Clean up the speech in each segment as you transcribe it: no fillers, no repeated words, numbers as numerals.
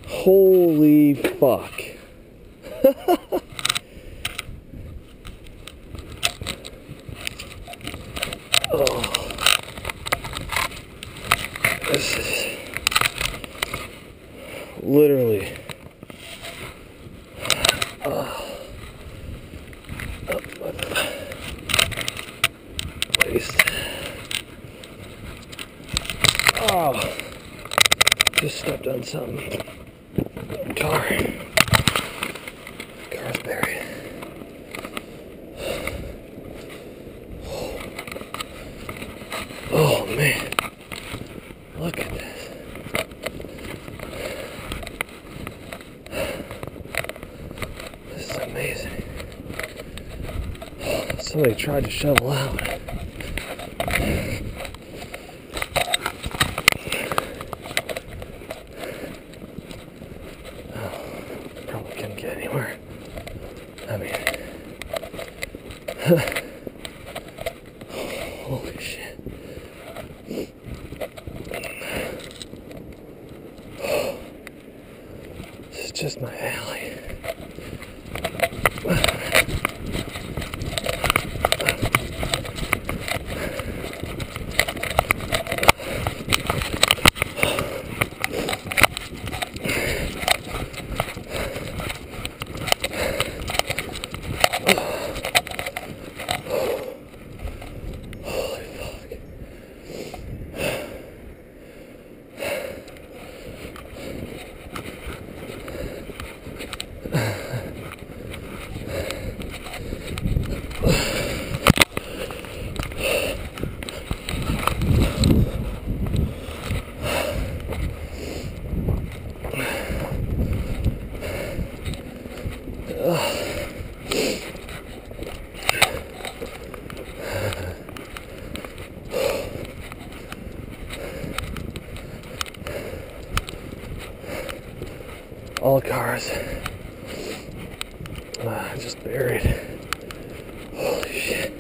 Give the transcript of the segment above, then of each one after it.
Holy fuck. Oh. This is literally waste. Oh, just stepped on something. Car's buried. Oh man, look at this. This is amazing. Somebody tried to shovel out. Probably couldn't get anywhere. I mean, holy shit. This is just my alley. All cars just buried. Holy shit.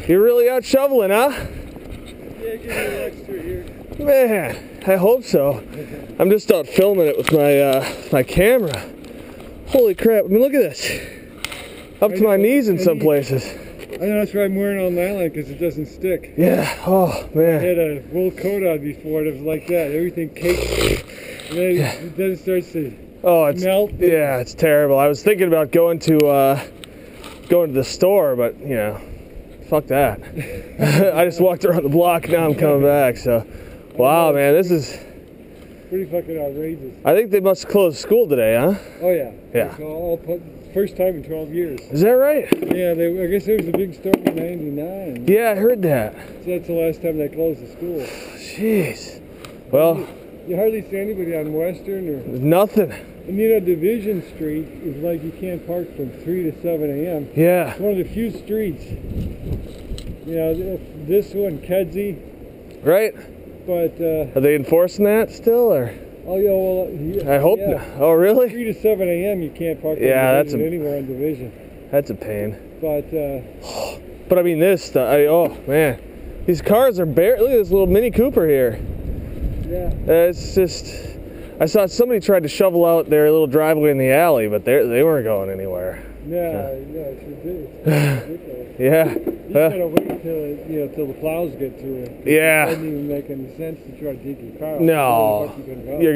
You're really out shoveling, huh? Yeah, give me an extra here. Man, I hope so. I'm just out filming it with my camera. Holy crap, I mean, look at this. Up to my knees in some places. I know, that's why I'm wearing all nylon, because it doesn't stick. Yeah, oh I man. had a wool coat on before, and it was like that. Everything caked. And then it starts to melt. Yeah, it's terrible. I was thinking about going to the store, but you know, fuck that. I just walked around the block, now I'm coming back, so. Wow, man, this is pretty fucking outrageous. I think they must close school today, huh? Oh yeah. Yeah. First time in 12 years. Is that right? Yeah, I guess there was a big storm in 99. Yeah, I heard that. So that's the last time they closed the school. Jeez. Well, you hardly see anybody on Western or nothing. And you know, Division Street is like you can't park from 3 to 7 a.m. Yeah. It's one of the few streets. You know, this one, Kedzie. Right. But are they enforcing that still, or? Oh yeah, well, I hope not. Oh really? 3 to 7 a.m. you can't park anywhere on Division. That's a pain. But I mean this. Oh man, these cars are bare. Look at this little Mini Cooper here. Yeah. It's just. I saw somebody tried to shovel out their little driveway in the alley, but they weren't going anywhere. Yeah, it's ridiculous. Yeah. You gotta wait till the plows get through it. Yeah. It doesn't even make any sense to try to take your car out. No. You're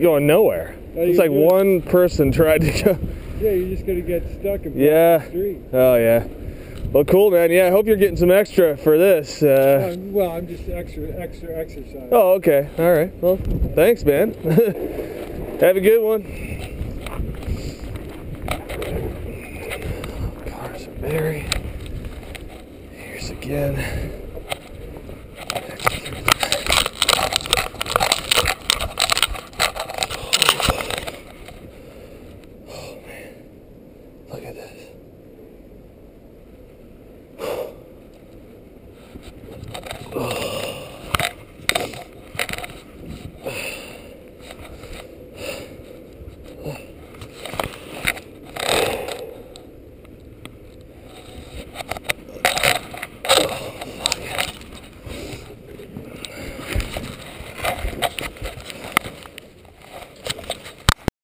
going nowhere. It's like one person tried to go. Yeah, you're just gonna get stuck and block the street. Oh yeah. Well, cool, man. Yeah, I hope you're getting some extra for this. Well, I'm just extra exercise. Oh, okay. All right. Well, thanks, man. Have a good one. Cars are buried. Here's a again.